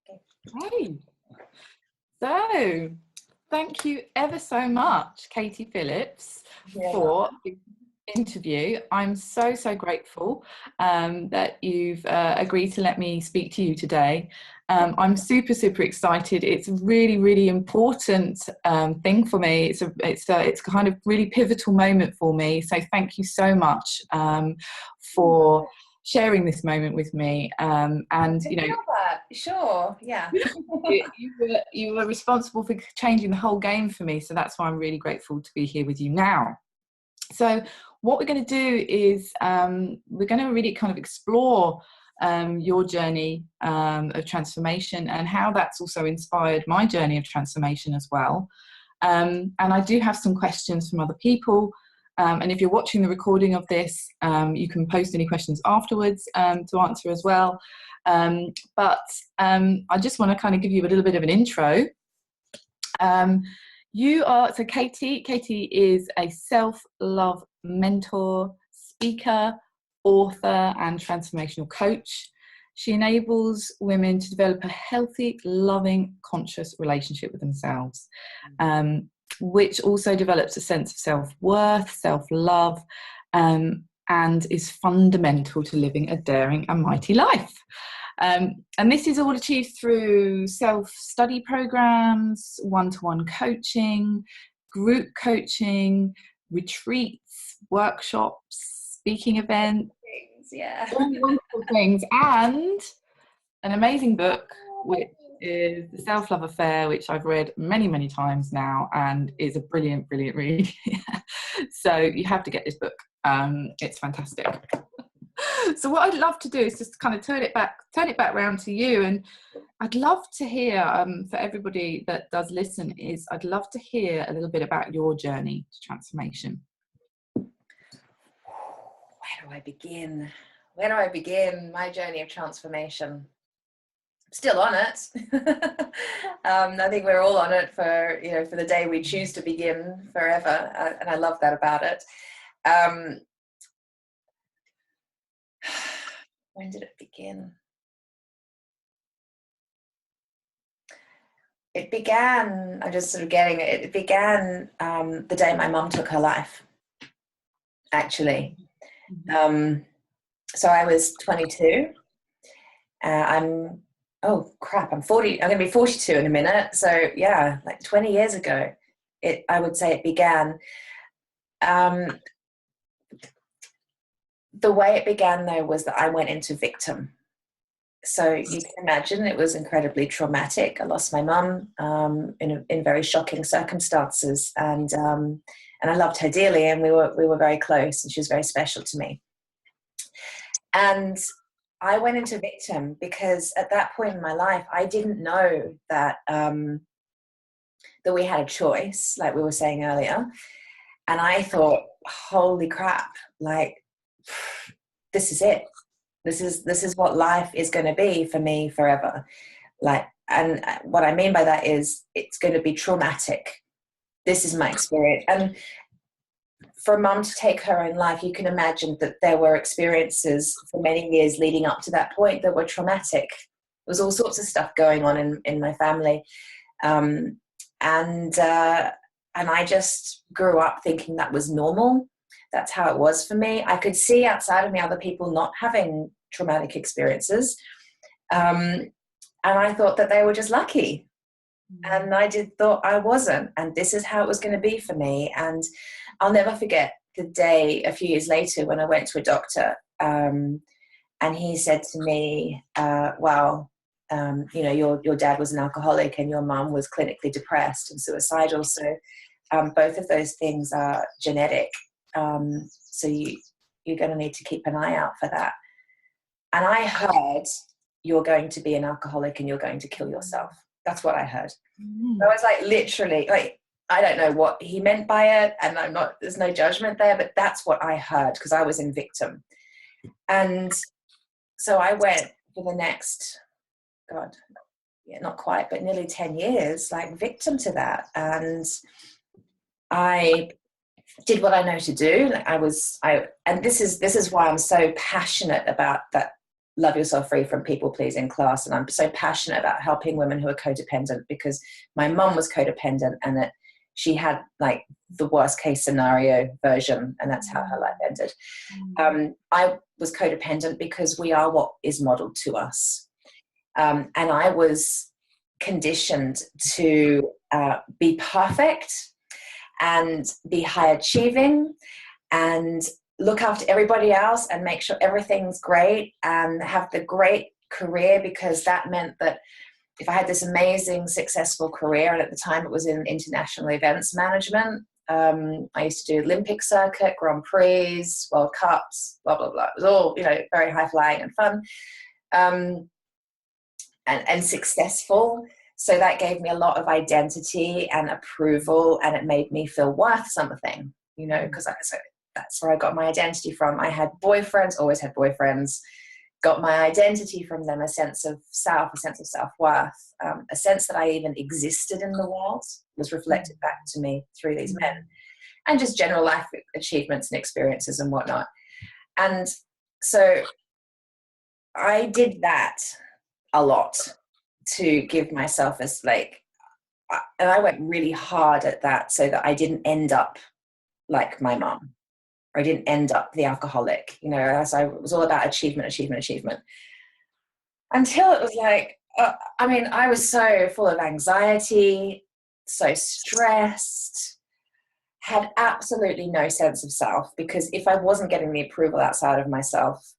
Hey, so thank you ever so much, Katie Phillips, for the interview. I'm so grateful that you've agreed to let me speak to you today. I'm super excited. It's a really important thing for me. It's a kind of really pivotal moment for me. So thank you so much for sharing this moment with me. And you know, sure, yeah. you were responsible for changing the whole game for me. So that's why I'm really grateful to be here with you now. So what we're going to do is we're going to really kind of explore your journey of transformation and how that's also inspired my journey of transformation as well. And I do have some questions from other people. And if you're watching the recording of this, you can post any questions afterwards to answer as well. But I just want to kind of give you a little bit of an intro. Katie is a self-love mentor, speaker, author, and transformational coach. She enables women to develop a healthy, loving, conscious relationship with themselves, which also develops a sense of self-worth, self-love, and is fundamental to living a daring and mighty life. And this is all achieved through self-study programs, one-to-one coaching, group coaching, retreats, workshops, speaking events, all wonderful things, and an amazing book, which is The Self-Love Affair, which I've read many times now and is a brilliant read. So you have to get this book. It's fantastic. So what I'd love to do is just kind of turn it back round to you, and I'd love to hear for everybody that does listen, I'd love to hear a little bit about your journey to transformation. Where do I begin? My journey of transformation. Still on it. I think we're all on it for the day we choose to begin forever, and I love that about it. When did it begin? It began, I'm just sort of getting it, it began the day my mum took her life, actually. So I was 22. I'm 40, I'm going to be 42 in a minute. So yeah, like 20 years ago, I would say it began. The way it began, though, was that I went into victim. So you can imagine it was incredibly traumatic. I lost my mum in very shocking circumstances, and I loved her dearly, and we were very close, and she was very special to me. And I went into victim because at that point in my life, I didn't know that that we had a choice, like we were saying earlier. And I thought, holy crap, like, this is it. This is what life is going to be for me forever. Like, and what I mean by that is it's going to be traumatic. This is my experience. And for Mum to take her own life, you can imagine that there were experiences for many years leading up to that point that were traumatic. There was all sorts of stuff going on in my family. And I just grew up thinking that was normal. That's how it was for me. I could see outside of me other people not having traumatic experiences. And I thought that they were just lucky. And I thought I wasn't. And this is how it was going to be for me. And I'll never forget the day a few years later when I went to a doctor. And he said to me, your dad was an alcoholic and your mum was clinically depressed and suicidal. So both of those things are genetic. So you're going to need to keep an eye out for that. And I heard, you're going to be an alcoholic and you're going to kill yourself. That's what I heard. I was like, literally, like, I don't know what he meant by it, and there's no judgment there, but that's what I heard because I was in victim. And so I went for the next, not quite, but nearly 10 years, like victim to that. And I did what I know to do. And this is why I'm so passionate about that Love Yourself Free from People Pleasing class. And I'm so passionate about helping women who are codependent, because my mum was codependent, and she had like the worst case scenario version, and that's how her life ended. I was codependent because we are what is modeled to us. And I was conditioned to be perfect and be high achieving and look after everybody else and make sure everything's great and have the great career, because that meant that if I had this amazing, successful career, and at the time it was in international events management, I used to do Olympic circuit, Grand Prix, World Cups, blah, blah, blah. It was all, very high flying and fun, and successful. So that gave me a lot of identity and approval, and it made me feel worth something, because so that's where I got my identity from. I had boyfriends, always had boyfriends, got my identity from them, a sense of self, a sense of self-worth, a sense that I even existed in the world was reflected back to me through these men, and just general life achievements and experiences and whatnot. And so I did that a lot to give myself and I went really hard at that so that I didn't end up like my mum, or I didn't end up the alcoholic, as I was all about achievement, until it was like, I was so full of anxiety, so stressed, had absolutely no sense of self, because if I wasn't getting the approval outside of myself,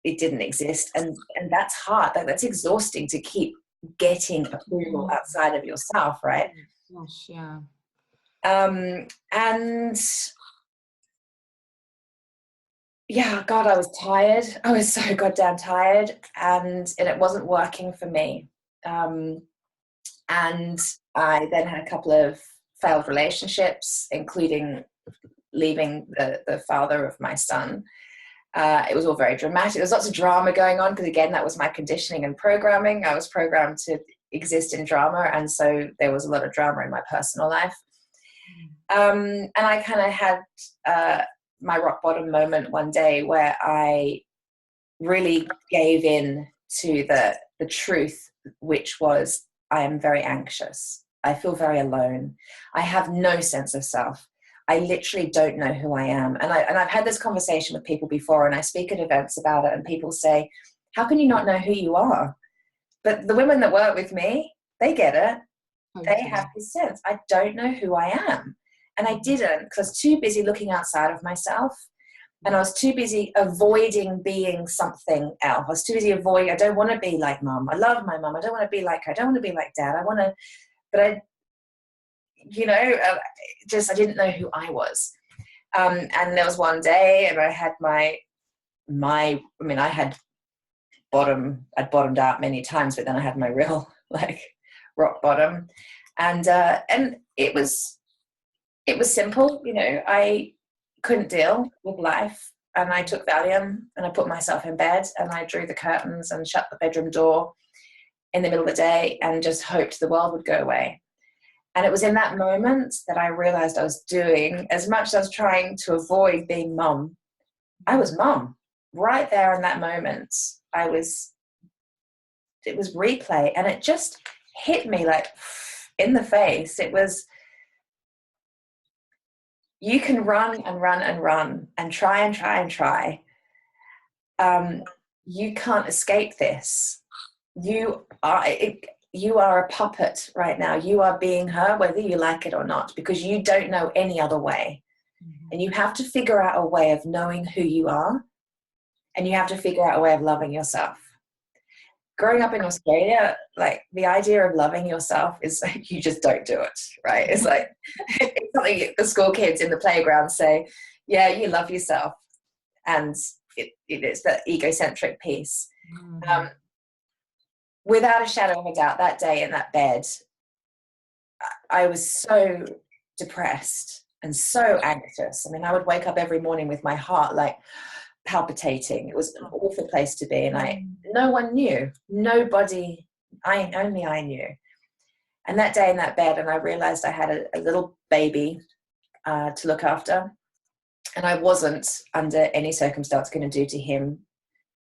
it didn't exist. And that's hard. That's exhausting to keep getting approval outside of yourself, right? Gosh, yeah. And yeah, God, I was tired. I was so goddamn tired, and it wasn't working for me. And I then had a couple of failed relationships, including leaving the father of my son. It was all very dramatic. There was lots of drama going on, because again, that was my conditioning and programming. I was programmed to exist in drama, and so there was a lot of drama in my personal life. And I kind of had my rock bottom moment one day where I really gave in to the truth, which was, I am very anxious. I feel very alone. I have no sense of self. I literally don't know who I am. And I've had this conversation with people before, and I speak at events about it, and people say, how can you not know who you are? But the women that work with me, they get it. Okay. They have this sense. I don't know who I am. And I didn't, because I was too busy looking outside of myself. And I was too busy avoiding being something else. I was too busy avoiding, I don't want to be like mum. I love my mum. I don't want to be like her. I don't want to be like dad. I didn't know who I was. And there was one day, and I had I'd bottomed out many times, but then I had my real rock bottom. And it was simple. I couldn't deal with life, and I took Valium, and I put myself in bed, and I drew the curtains and shut the bedroom door in the middle of the day and just hoped the world would go away. And it was in that moment that I realized I was doing, as much as I was trying to avoid being mum, I was mum. Right there in that moment, it was replay, and it just hit me in the face. It was, you can run and run and run and try and try and try. You can't escape this. You are a puppet right now. You are being her, whether you like it or not, because you don't know any other way. And you have to figure out a way of knowing who you are, and you have to figure out a way of loving yourself. Growing up in Australia, the idea of loving yourself is you just don't do it, right? It's it's something the school kids in the playground say, yeah, you love yourself. And it's that egocentric piece. Without a shadow of a doubt, that day in that bed, I was so depressed and so anxious. I would wake up every morning with my heart palpitating. It was an awful place to be, and no one knew. Nobody, only I knew. And that day in that bed, and I realized I had a little baby to look after, and I wasn't under any circumstance going to do to him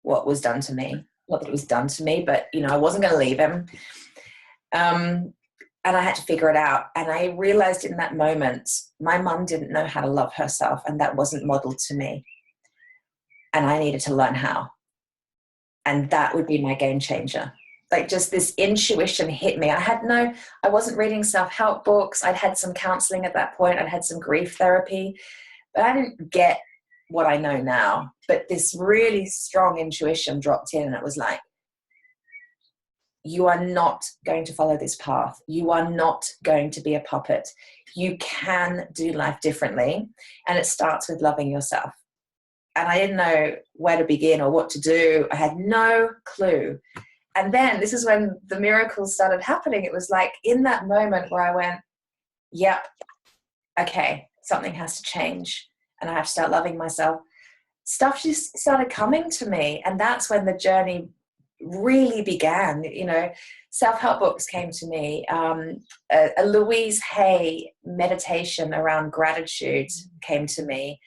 what was done to me. Not that it was done to me, but, I wasn't going to leave him. And I had to figure it out. And I realized in that moment, my mum didn't know how to love herself, and that wasn't modeled to me. And I needed to learn how. And that would be my game changer. Like, just this intuition hit me. I wasn't reading self-help books. I'd had some counseling at that point. I'd had some grief therapy, but I didn't get what I know now. But this really strong intuition dropped in, and it was like, you are not going to follow this path. You are not going to be a puppet. You can do life differently. And it starts with loving yourself. And I didn't know where to begin or what to do. I had no clue. And then this is when the miracles started happening. It was like in that moment where I went, yep, okay, something has to change. And I have to start loving myself. Stuff just started coming to me. And that's when the journey really began. Self-help books came to me. A Louise Hay meditation around gratitude came to me.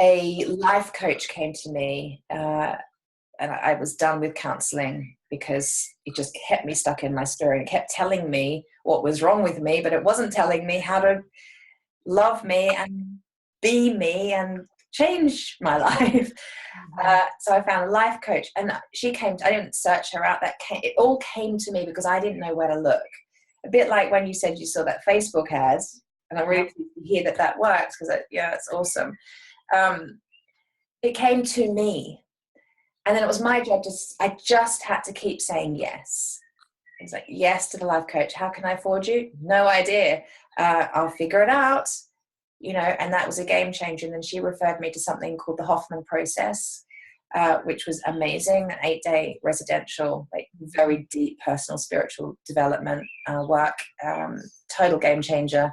A life coach came to me, and I was done with counseling because it just kept me stuck in my story. It kept telling me what was wrong with me, but it wasn't telling me how to love me and be me and change my life. So I found a life coach, and she came. I didn't search her out. It all came to me because I didn't know where to look. A bit like when you said you saw that Facebook ad, and I'm really pleased to hear that works because it's awesome. It came to me, and then it was my job I just had to keep saying yes. It's like, yes to the life coach. How can I afford you? No idea. I'll figure it out. And that was a game changer. And then she referred me to something called the Hoffman process, which was amazing, an 8-day residential, like very deep personal spiritual development work, total game changer.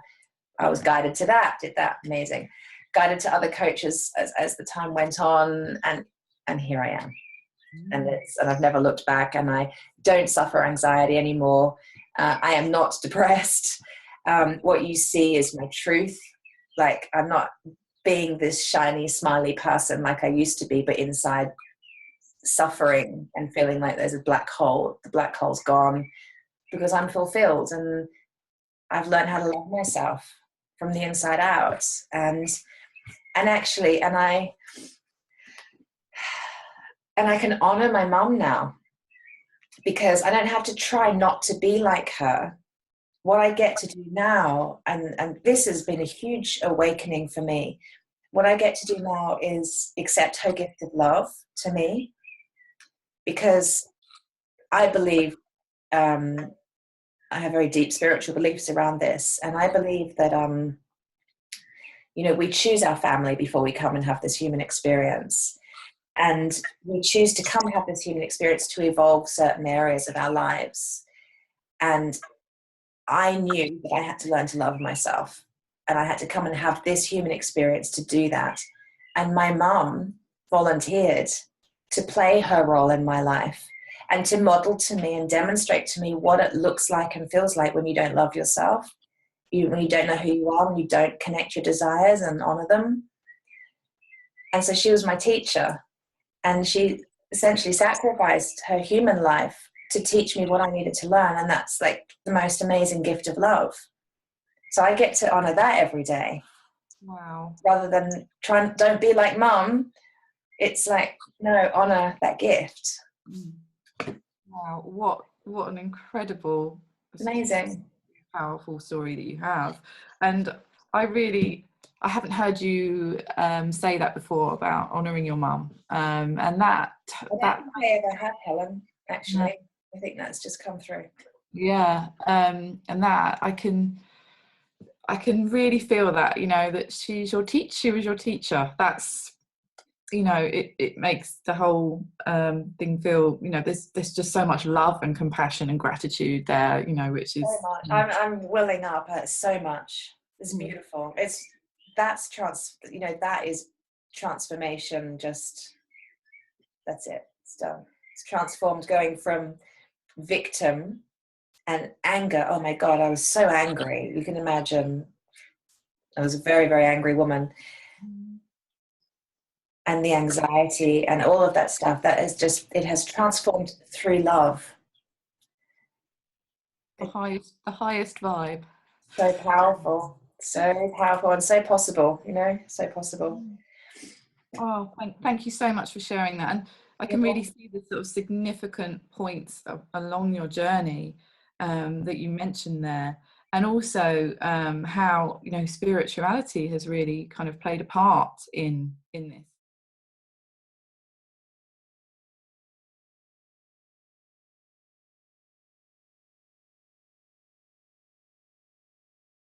I was guided to that, did that, amazing. Guided to other coaches as the time went on, and here I am. And I've never looked back, and I don't suffer anxiety anymore. I am not depressed. What you see is my truth. Like, I'm not being this shiny, smiley person like I used to be, but inside suffering and feeling like there's a black hole. The black hole's gone because I'm fulfilled, and I've learned how to love myself from the inside out. And I can honor my mum now because I don't have to try not to be like her. What I get to do now, and this has been a huge awakening for me, what I get to do now is accept her gift of love to me, because I believe, I have very deep spiritual beliefs around this, and I believe that, we choose our family before we come and have this human experience. And we choose to come and have this human experience to evolve certain areas of our lives. And I knew that I had to learn to love myself, and I had to come and have this human experience to do that. And my mum volunteered to play her role in my life and to model to me and demonstrate to me what it looks like and feels like when you don't love yourself, when you don't know who you are, when you don't connect your desires and honor them. And so she was my teacher, and she essentially sacrificed her human life to teach me what I needed to learn. And that's like the most amazing gift of love. So I get to honor that every day. Wow. Rather than don't be like mum. It's like, no, honor that gift. Wow. What an incredible, amazing, powerful story that you have. And I haven't heard you say that before about honoring your mum. And that I don't think I ever have, Helen, actually. Yeah. I think that's just come through. Yeah. And that I can really feel that, that she was your teacher. That's, it makes the whole thing feel, there's just so much love and compassion and gratitude there, which is so much. I'm welling up at so much. It's beautiful. That is transformation. Just, that's it. It's done. It's transformed, going from victim and anger. Oh my God, I was so angry. You can imagine. I was a very, very angry woman. and the anxiety and all of that stuff, that is just, it has transformed through love. The highest vibe. So powerful and so possible, so possible. Oh, thank you so much for sharing that. And I can really see the sort of significant points along your journey that you mentioned there, and also how spirituality has really kind of played a part in this.